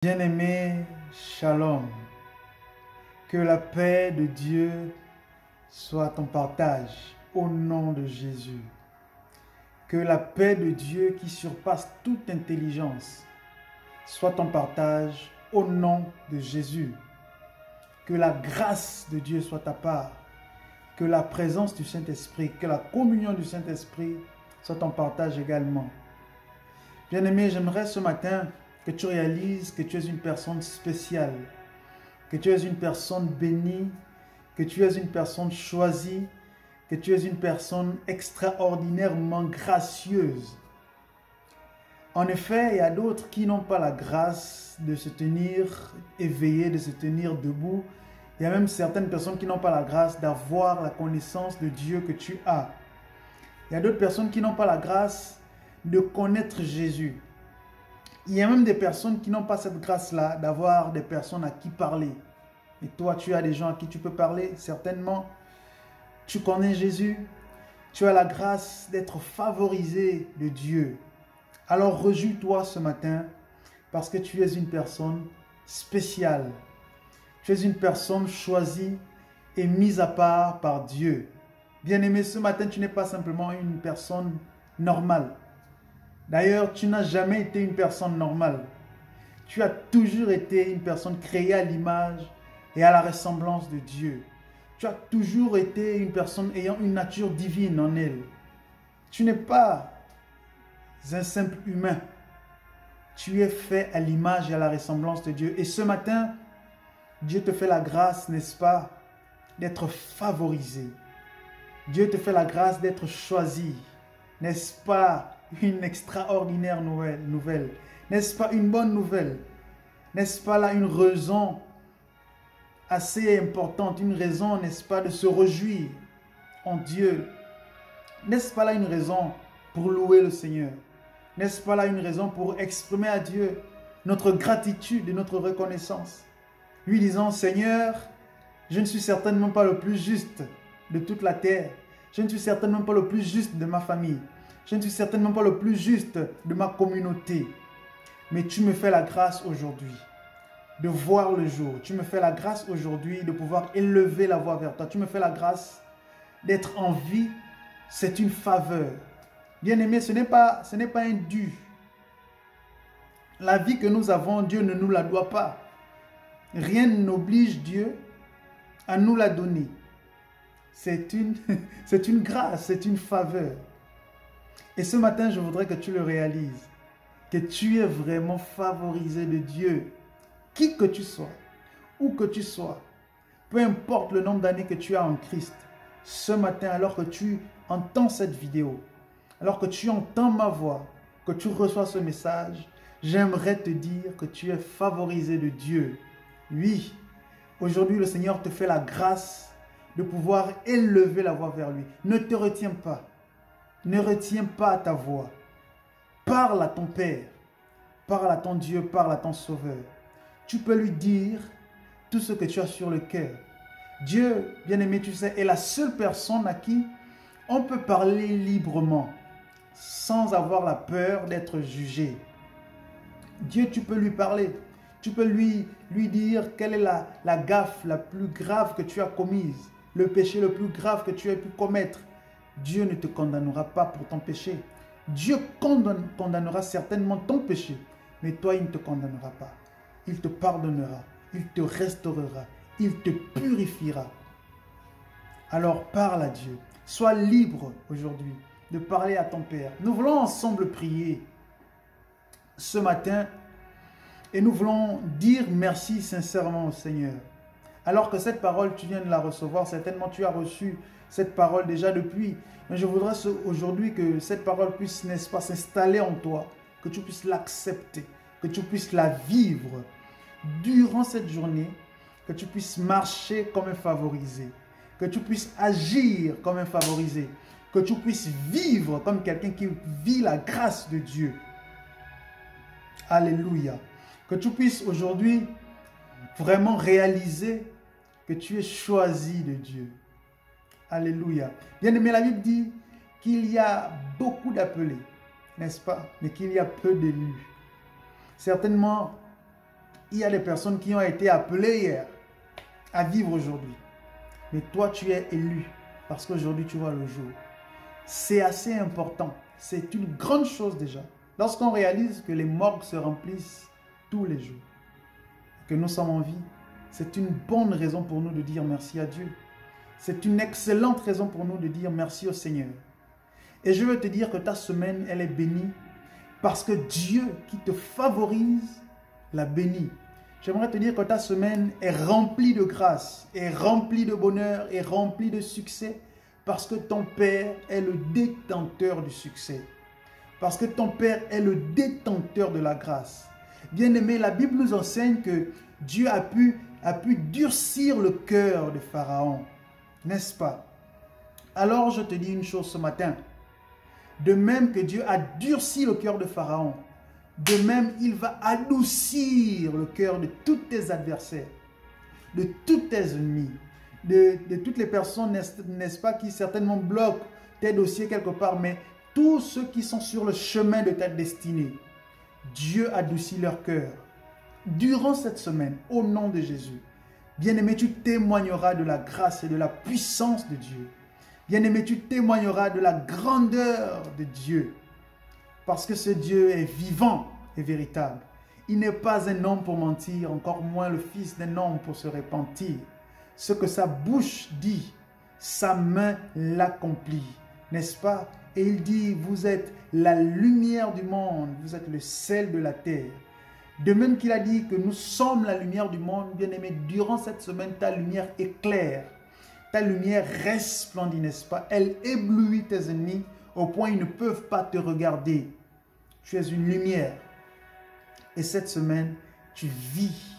Bien-aimé, shalom. Que la paix de Dieu soit ton partage au nom de Jésus. Que la paix de Dieu qui surpasse toute intelligence soit ton partage au nom de Jésus. Que la grâce de Dieu soit ta part. Que la présence du Saint-Esprit, que la communion du Saint-Esprit soit ton partage également. Bien-aimé, j'aimerais ce matin que tu réalises que tu es une personne spéciale, que tu es une personne bénie, que tu es une personne choisie, que tu es une personne extraordinairement gracieuse. En effet, il y a d'autres qui n'ont pas la grâce de se tenir éveillés, de se tenir debout. Il y a même certaines personnes qui n'ont pas la grâce d'avoir la connaissance de Dieu que tu as. Il y a d'autres personnes qui n'ont pas la grâce de connaître Jésus. Il y a même des personnes qui n'ont pas cette grâce-là d'avoir des personnes à qui parler. Et toi, tu as des gens à qui tu peux parler, certainement. Tu connais Jésus. Tu as la grâce d'être favorisé de Dieu. Alors, réjouis-toi ce matin parce que tu es une personne spéciale. Tu es une personne choisie et mise à part par Dieu. Bien-aimé, ce matin, tu n'es pas simplement une personne normale. D'ailleurs, tu n'as jamais été une personne normale. Tu as toujours été une personne créée à l'image et à la ressemblance de Dieu. Tu as toujours été une personne ayant une nature divine en elle. Tu n'es pas un simple humain. Tu es fait à l'image et à la ressemblance de Dieu. Et ce matin, Dieu te fait la grâce, n'est-ce pas, d'être favorisé. Dieu te fait la grâce d'être choisi. N'est-ce pas une extraordinaire nouvelle? N'est-ce pas une bonne nouvelle? N'est-ce pas là une raison assez importante, une raison, n'est-ce pas, de se réjouir en Dieu? N'est-ce pas là une raison pour louer le Seigneur? N'est-ce pas là une raison pour exprimer à Dieu notre gratitude et notre reconnaissance? Lui disant, Seigneur, je ne suis certainement pas le plus juste de toute la terre. Je ne suis certainement pas le plus juste de ma famille. Je ne suis certainement pas le plus juste de ma communauté. Mais tu me fais la grâce aujourd'hui de voir le jour. Tu me fais la grâce aujourd'hui de pouvoir élever la voix vers toi. Tu me fais la grâce d'être en vie. C'est une faveur. Bien-aimé, ce n'est pas un dû. La vie que nous avons, Dieu ne nous la doit pas. Rien n'oblige Dieu à nous la donner. C'est une grâce, c'est une faveur. Et ce matin, je voudrais que tu le réalises, que tu es vraiment favorisé de Dieu. Qui que tu sois, où que tu sois, peu importe le nombre d'années que tu as en Christ, ce matin, alors que tu entends cette vidéo, alors que tu entends ma voix, que tu reçois ce message, j'aimerais te dire que tu es favorisé de Dieu. Oui, aujourd'hui, le Seigneur te fait la grâce de pouvoir élever la voix vers lui. Ne te retiens pas. Ne retiens pas ta voix. Parle à ton Père. Parle à ton Dieu. Parle à ton Sauveur. Tu peux lui dire tout ce que tu as sur le cœur. Dieu, bien-aimé, tu sais, est la seule personne à qui on peut parler librement, sans avoir la peur d'être jugé. Dieu, tu peux lui parler. Tu peux lui dire quelle est la gaffe la plus grave que tu as commise, le péché le plus grave que tu as pu commettre. Dieu ne te condamnera pas pour ton péché. Dieu condamnera certainement ton péché, mais toi, il ne te condamnera pas. Il te pardonnera, il te restaurera, il te purifiera. Alors parle à Dieu. Sois libre aujourd'hui de parler à ton Père. Nous voulons ensemble prier ce matin et nous voulons dire merci sincèrement au Seigneur. Alors que cette parole, tu viens de la recevoir, certainement tu as reçu cette parole déjà depuis. Mais je voudrais aujourd'hui que cette parole puisse, n'est-ce pas, s'installer en toi, que tu puisses l'accepter, que tu puisses la vivre durant cette journée, que tu puisses marcher comme un favorisé, que tu puisses agir comme un favorisé, que tu puisses vivre comme quelqu'un qui vit la grâce de Dieu. Alléluia. Que tu puisses aujourd'hui vraiment réaliser que tu es choisi de Dieu. Alléluia. Bien-aimé, la Bible dit qu'il y a beaucoup d'appelés, n'est-ce pas? Mais qu'il y a peu d'élus. Certainement, Il y a des personnes qui ont été appelées hier à vivre aujourd'hui. Mais toi, tu es élu parce qu'aujourd'hui, tu vois le jour. C'est assez important. C'est une grande chose déjà. Lorsqu'on réalise que les morgues se remplissent tous les jours, que nous sommes en vie, c'est une bonne raison pour nous de dire merci à Dieu. C'est une excellente raison pour nous de dire merci au Seigneur. Et je veux te dire que ta semaine, elle est bénie parce que Dieu qui te favorise l'a bénie. J'aimerais te dire que ta semaine est remplie de grâce, est remplie de bonheur, est remplie de succès parce que ton Père est le détenteur du succès. Parce que ton Père est le détenteur de la grâce. Bien-aimé, la Bible nous enseigne que Dieu a pu durcir le cœur de Pharaon. N'est-ce pas? Alors je te dis une chose ce matin. De même que Dieu a durci le cœur de Pharaon, de même il va adoucir le cœur de tous tes adversaires, de tous tes ennemis, de toutes les personnes, n'est-ce pas, qui certainement bloquent tes dossiers quelque part, mais tous ceux qui sont sur le chemin de ta destinée. Dieu adoucit leur cœur. Durant cette semaine, au nom de Jésus, bien-aimé, tu témoigneras de la grâce et de la puissance de Dieu. Bien-aimé, tu témoigneras de la grandeur de Dieu. Parce que ce Dieu est vivant et véritable. Il n'est pas un homme pour mentir, encore moins le fils d'un homme pour se repentir. Ce que sa bouche dit, sa main l'accomplit. N'est-ce pas? Et il dit, vous êtes la lumière du monde, vous êtes le sel de la terre. De même qu'il a dit que nous sommes la lumière du monde, bien-aimé, durant cette semaine, ta lumière éclaire. Ta lumière resplendit, n'est-ce pas? Elle éblouit tes ennemis au point ils ne peuvent pas te regarder. Tu es une lumière. Et cette semaine, tu vis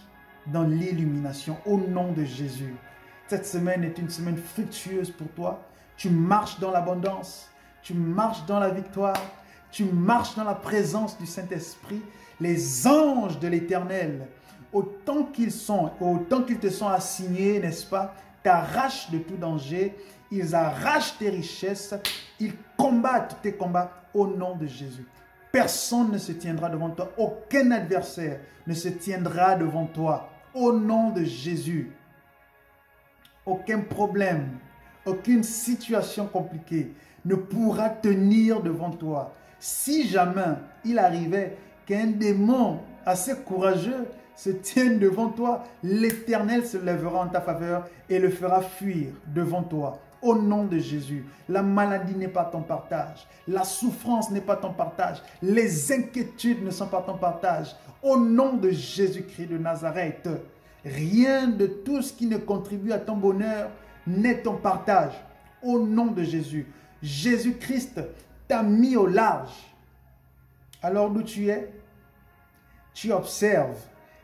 dans l'illumination au nom de Jésus. Cette semaine est une semaine fructueuse pour toi. Tu marches dans l'abondance. Tu marches dans la victoire. Tu marches dans la présence du Saint-Esprit. Les anges de l'Éternel, autant qu'ils te sont assignés, n'est-ce pas, t'arrachent de tout danger, ils arrachent tes richesses, ils combattent tes combats au nom de Jésus. Personne ne se tiendra devant toi, aucun adversaire ne se tiendra devant toi au nom de Jésus. Aucun problème, aucune situation compliquée ne pourra tenir devant toi. Si jamais il arrivait qu'un démon assez courageux se tienne devant toi, l'Éternel se lèvera en ta faveur et le fera fuir devant toi. Au nom de Jésus, la maladie n'est pas ton partage, la souffrance n'est pas ton partage, les inquiétudes ne sont pas ton partage. Au nom de Jésus-Christ de Nazareth, rien de tout ce qui ne contribue à ton bonheur n'est ton partage. Au nom de Jésus, Jésus-Christ t'a mis au large. Alors d'où tu es, tu observes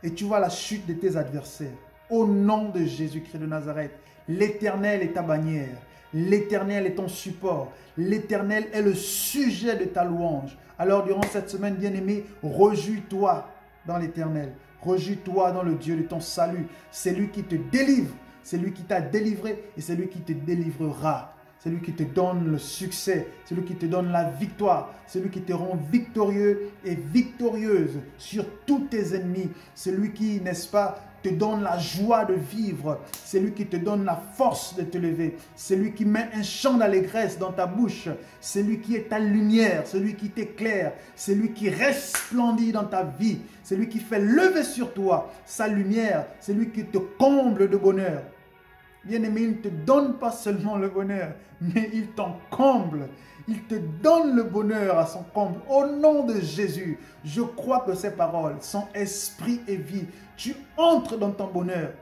et tu vois la chute de tes adversaires. Au nom de Jésus-Christ de Nazareth, l'Éternel est ta bannière. L'Éternel est ton support. L'Éternel est le sujet de ta louange. Alors durant cette semaine, bien-aimé, réjouis-toi dans l'Éternel. Réjouis-toi dans le Dieu de ton salut. C'est lui qui te délivre. C'est lui qui t'a délivré et c'est lui qui te délivrera. C'est lui qui te donne le succès, c'est lui qui te donne la victoire, c'est lui qui te rend victorieux et victorieuse sur tous tes ennemis. C'est lui qui, n'est-ce pas, te donne la joie de vivre. C'est lui qui te donne la force de te lever. C'est lui qui met un chant d'allégresse dans ta bouche. C'est lui qui est ta lumière, c'est lui qui t'éclaire. C'est lui qui resplendit dans ta vie. C'est lui qui fait lever sur toi sa lumière. C'est lui qui te comble de bonheur. Bien-aimé, il ne te donne pas seulement le bonheur, mais il t'en comble. Il te donne le bonheur à son comble. Au nom de Jésus, je crois que ces paroles sont esprit et vie. Tu entres dans ton bonheur.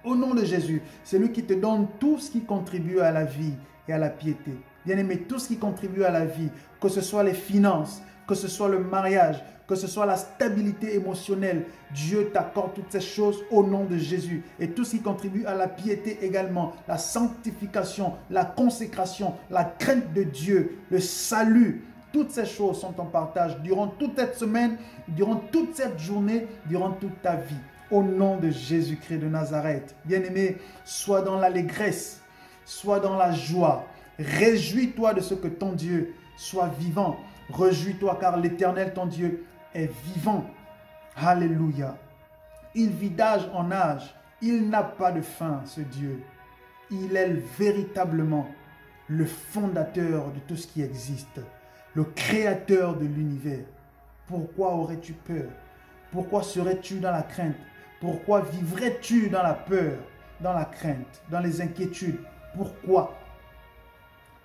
Au nom de Jésus, c'est lui qui te donne tout ce qui contribue à la vie et à la piété. Bien-aimé, tout ce qui contribue à la vie, que ce soit les finances, que ce soit le mariage, que ce soit la stabilité émotionnelle, Dieu t'accorde toutes ces choses au nom de Jésus. Et tout ce qui contribue à la piété également, la sanctification, la consécration, la crainte de Dieu, le salut, toutes ces choses sont en partage durant toute cette semaine, durant toute cette journée, durant toute ta vie. Au nom de Jésus-Christ de Nazareth. Bien-aimé, sois dans l'allégresse, sois dans la joie. Réjouis-toi de ce que ton Dieu soit vivant. Réjouis-toi car l'Éternel, ton Dieu, est vivant. Alléluia. Il vit d'âge en âge. Il n'a pas de fin, ce Dieu. Il est véritablement le fondateur de tout ce qui existe, le créateur de l'univers. Pourquoi aurais-tu peur? Pourquoi serais-tu dans la crainte? Pourquoi vivrais-tu dans la peur, dans la crainte, dans les inquiétudes? Pourquoi?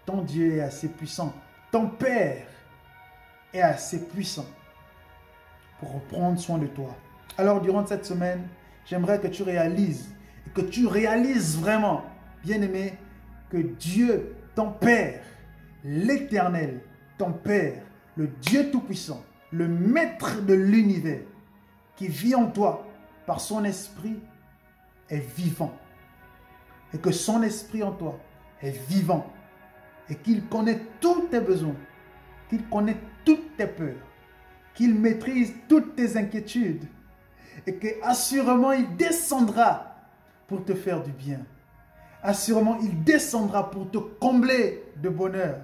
Ton Dieu est assez puissant. Ton Père est assez puissant pour prendre soin de toi. Alors, durant cette semaine, j'aimerais que tu réalises, et que tu réalises vraiment, bien-aimé, que Dieu, ton Père, l'Éternel, ton Père, le Dieu Tout-Puissant, le Maître de l'univers, qui vit en toi par son esprit, est vivant. Et que son esprit en toi est vivant. Et qu'il connaît tous tes besoins, qu'il connaît toutes tes peurs, qu'il maîtrise toutes tes inquiétudes. Et que assurément il descendra pour te faire du bien. Assurément il descendra pour te combler de bonheur.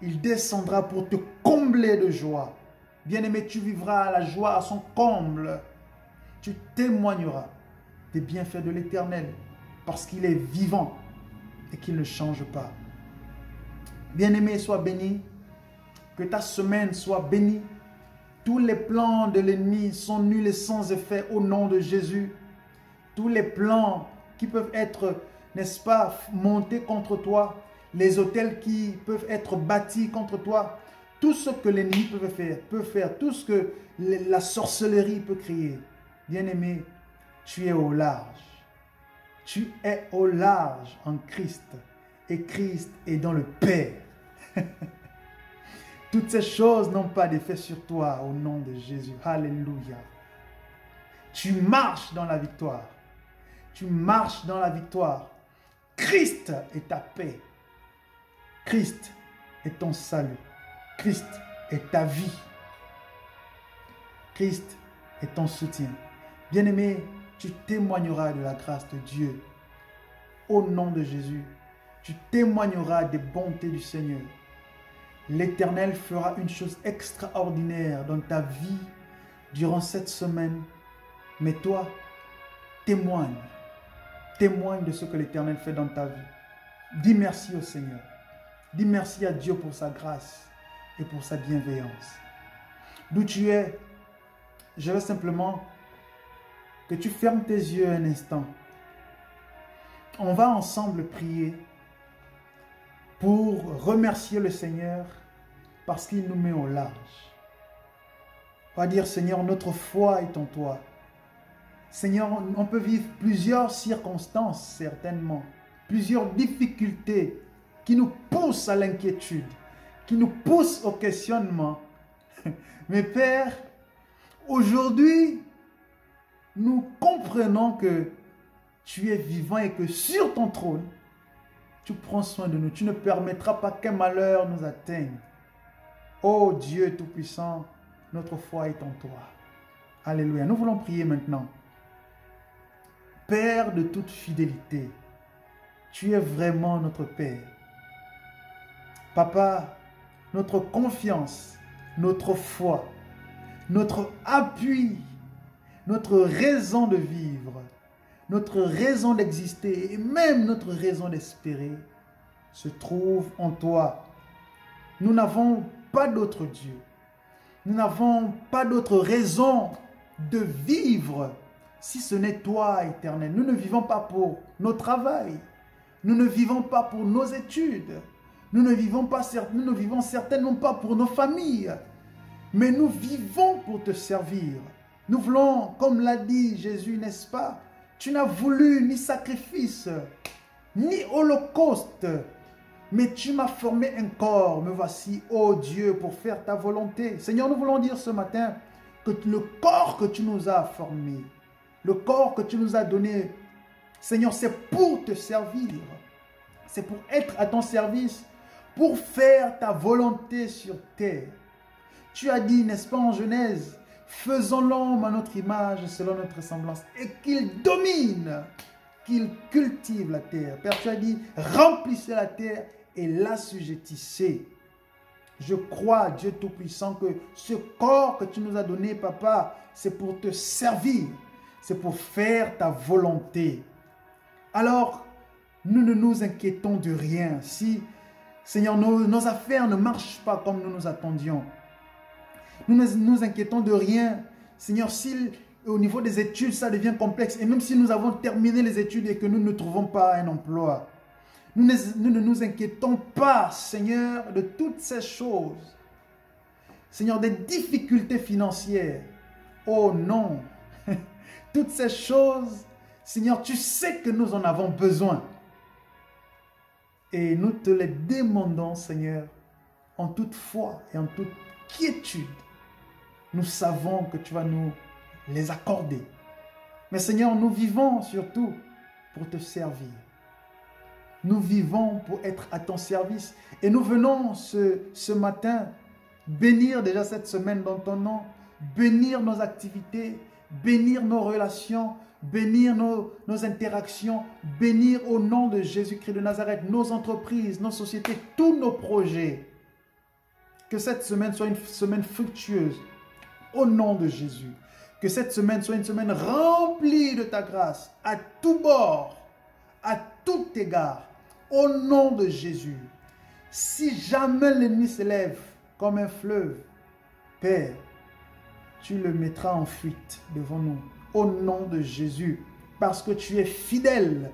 Il descendra pour te combler de joie. Bien-aimé, tu vivras la joie à son comble. Tu témoigneras des bienfaits de l'Éternel parce qu'il est vivant et qu'il ne change pas. Bien-aimé, sois béni. Que ta semaine soit bénie. Tous les plans de l'ennemi sont nuls et sans effet au nom de Jésus. Tous les plans qui peuvent être, n'est-ce pas, montés contre toi, les hôtels qui peuvent être bâtis contre toi, tout ce que l'ennemi peut faire, tout ce que la sorcellerie peut créer. Bien-aimé, tu es au large. Tu es au large en Christ. Et Christ est dans le Père. Toutes ces choses n'ont pas d'effet sur toi au nom de Jésus. Alléluia. Tu marches dans la victoire. Tu marches dans la victoire. Christ est ta paix. Christ est ton salut. Christ est ta vie. Christ est ton soutien. Bien-aimé, tu témoigneras de la grâce de Dieu. Au nom de Jésus, tu témoigneras des bontés du Seigneur. L'Éternel fera une chose extraordinaire dans ta vie durant cette semaine. Mais toi, témoigne. Témoigne de ce que l'Éternel fait dans ta vie. Dis merci au Seigneur. Dis merci à Dieu pour sa grâce et pour sa bienveillance. D'où tu es, je veux simplement que tu fermes tes yeux un instant. On va ensemble prier pour remercier le Seigneur parce qu'il nous met au large. On va dire, Seigneur, notre foi est en toi. Seigneur, on peut vivre plusieurs circonstances, certainement, plusieurs difficultés qui nous poussent à l'inquiétude, qui nous poussent au questionnement. Mais Père, aujourd'hui, nous comprenons que tu es vivant et que sur ton trône, tu prends soin de nous. Tu ne permettras pas qu'un malheur nous atteigne. Ô Dieu Tout-Puissant, notre foi est en toi. Alléluia. Nous voulons prier maintenant. Père de toute fidélité, tu es vraiment notre Père. Papa, notre confiance, notre foi, notre appui, notre raison de vivre, notre raison d'exister et même notre raison d'espérer se trouve en toi. Nous n'avons pas d'autre Dieu. Nous n'avons pas d'autre raison de vivre si ce n'est toi, Éternel. Nous ne vivons pas pour nos travail. Nous ne vivons pas pour nos études. Nous ne vivons certainement pas pour nos familles. Mais nous vivons pour te servir. Nous voulons, comme l'a dit Jésus, n'est-ce pas? Tu n'as voulu ni sacrifice, ni holocauste, mais tu m'as formé un corps. Me voici, ô Dieu, pour faire ta volonté. Seigneur, nous voulons dire ce matin que le corps que tu nous as formé, le corps que tu nous as donné, Seigneur, c'est pour te servir. C'est pour être à ton service, pour faire ta volonté sur terre. Tu as dit, n'est-ce pas, en Genèse, faisons l'homme à notre image, selon notre ressemblance, et qu'il domine, qu'il cultive la terre. Père, tu as dit, remplissez la terre et l'assujettissez. Je crois, Dieu Tout-Puissant, que ce corps que tu nous as donné, Papa, c'est pour te servir. c'est pour faire ta volonté. Alors, nous ne nous inquiétons de rien. Si, Seigneur, nos affaires ne marchent pas comme nous nous attendions, nous ne nous inquiétons de rien. Seigneur, si au niveau des études, ça devient complexe, et même si nous avons terminé les études et que nous ne trouvons pas un emploi, nous ne nous inquiétons pas, Seigneur, de toutes ces choses. Seigneur, des difficultés financières. Oh non! Toutes ces choses, Seigneur, tu sais que nous en avons besoin. Et nous te les demandons, Seigneur, en toute foi et en toute quiétude. Nous savons que tu vas nous les accorder. Mais Seigneur, nous vivons surtout pour te servir. Nous vivons pour être à ton service. Et nous venons ce matin bénir déjà cette semaine dans ton nom, bénir nos activités, bénir nos relations, bénir nos interactions, bénir au nom de Jésus-Christ de Nazareth, nos entreprises, nos sociétés, tous nos projets. Que cette semaine soit une semaine fructueuse au nom de Jésus. Que cette semaine soit une semaine remplie de ta grâce à tout bord, à tout égard, au nom de Jésus. Si jamais l'ennemi se lève comme un fleuve, Père, tu le mettras en fuite devant nous, au nom de Jésus, parce que tu es fidèle,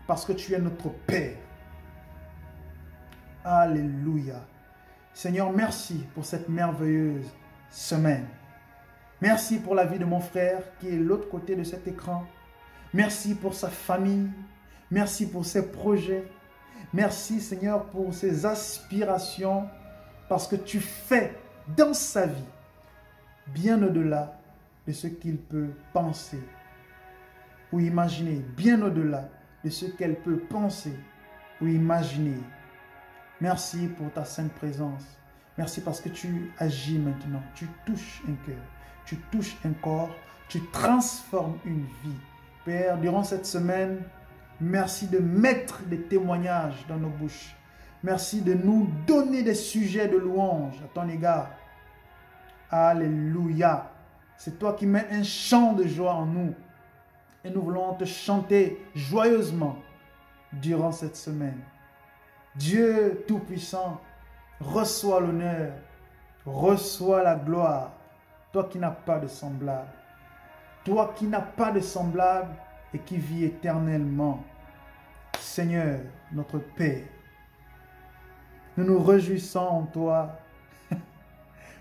parce que tu es notre Père. Alléluia. Seigneur, merci pour cette merveilleuse semaine. Merci pour la vie de mon frère qui est de l'autre côté de cet écran. Merci pour sa famille. Merci pour ses projets. Merci, Seigneur, pour ses aspirations, parce que tu fais dans sa vie bien au-delà de ce qu'il peut penser ou imaginer, bien au-delà de ce qu'elle peut penser ou imaginer. Merci pour ta sainte présence. Merci parce que tu agis maintenant. Tu touches un cœur, tu touches un corps, tu transformes une vie. Père, durant cette semaine, merci de mettre des témoignages dans nos bouches. Merci de nous donner des sujets de louange à ton égard. Alléluia. C'est toi qui mets un chant de joie en nous. Et nous voulons te chanter joyeusement durant cette semaine. Dieu Tout-Puissant, reçois l'honneur, reçois la gloire. Toi qui n'as pas de semblable. Toi qui n'as pas de semblable et qui vis éternellement. Seigneur, notre Père, nous nous réjouissons en toi.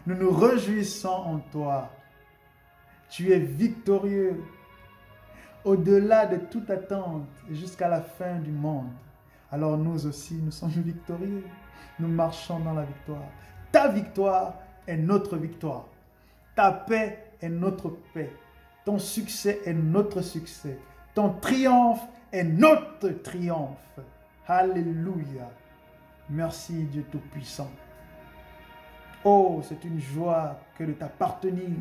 Nous nous réjouissons en toi. Tu es victorieux au-delà de toute attente jusqu'à la fin du monde. Alors nous aussi, nous sommes victorieux. Nous marchons dans la victoire. Ta victoire est notre victoire. Ta paix est notre paix. Ton succès est notre succès. Ton triomphe est notre triomphe. Alléluia. Merci Dieu Tout-Puissant. Oh, c'est une joie que de t'appartenir.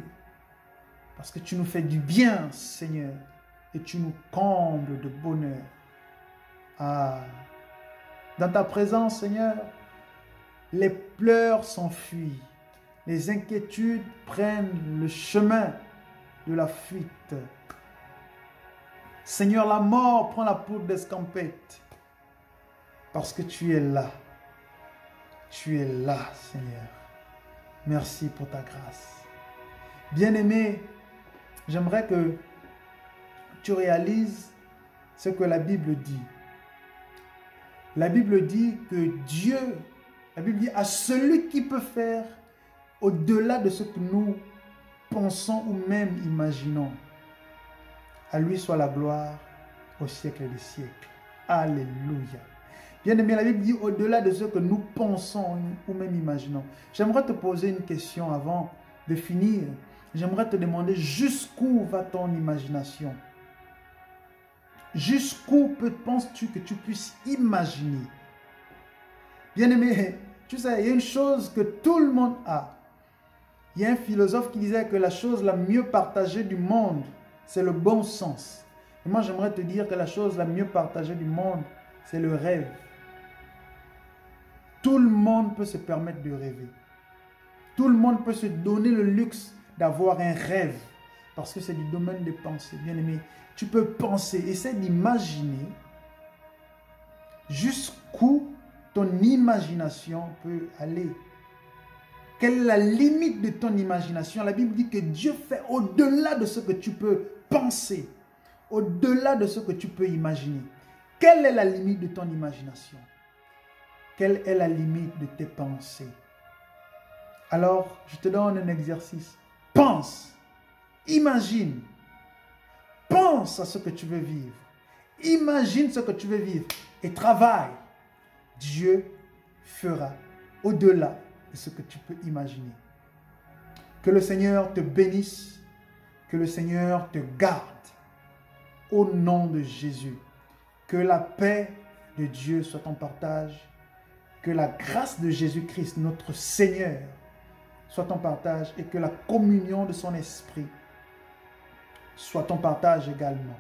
Parce que tu nous fais du bien, Seigneur. Et tu nous combles de bonheur. Ah. Dans ta présence, Seigneur, les pleurs s'enfuient. Les inquiétudes prennent le chemin de la fuite. Seigneur, la mort prend la poudre d'escampette. Parce que tu es là. Tu es là, Seigneur. Merci pour ta grâce. Bien-aimé, j'aimerais que tu réalises ce que la Bible dit. La Bible dit que Dieu, la Bible dit à celui qui peut faire au-delà de ce que nous pensons ou même imaginons. À lui soit la gloire au siècle des siècles. Alléluia. Bien-aimé, la Bible dit au-delà de ce que nous pensons ou même imaginons. J'aimerais te poser une question avant de finir. J'aimerais te demander jusqu'où va ton imagination? Jusqu'où penses-tu que tu puisses imaginer? Bien-aimé, tu sais, il y a une chose que tout le monde a. Il y a un philosophe qui disait que la chose la mieux partagée du monde, c'est le bon sens. Et moi, j'aimerais te dire que la chose la mieux partagée du monde, c'est le rêve. Tout le monde peut se permettre de rêver. Tout le monde peut se donner le luxe d'avoir un rêve. parce que c'est du domaine des pensées. Bien-aimé, tu peux penser, essaie d'imaginer jusqu'où ton imagination peut aller. Quelle est la limite de ton imagination? La Bible dit que Dieu fait au-delà de ce que tu peux penser, au-delà de ce que tu peux imaginer. Quelle est la limite de ton imagination? Quelle est la limite de tes pensées? Alors, je te donne un exercice. Pense, imagine, pense à ce que tu veux vivre. Imagine ce que tu veux vivre et travaille. Dieu fera au-delà de ce que tu peux imaginer. Que le Seigneur te bénisse, que le Seigneur te garde. Au nom de Jésus, que la paix de Dieu soit ton partage, que la grâce de Jésus-Christ, notre Seigneur, soit ton partage et que la communion de son esprit soit ton partage également.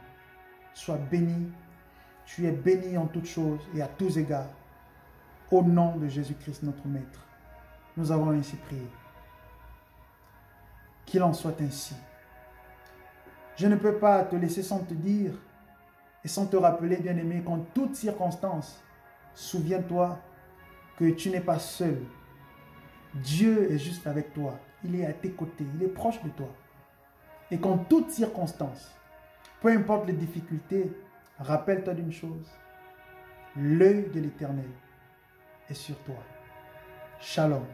Sois béni, tu es béni en toutes choses et à tous égards. Au nom de Jésus-Christ, notre Maître, nous avons ainsi prié. Qu'il en soit ainsi. Je ne peux pas te laisser sans te dire et sans te rappeler, bien-aimé, qu'en toutes circonstances, souviens-toi que tu n'es pas seul. Dieu est juste avec toi. Il est à tes côtés. Il est proche de toi. Et qu'en toutes circonstances, peu importe les difficultés, rappelle-toi d'une chose. L'œil de l'Éternel est sur toi. Shalom.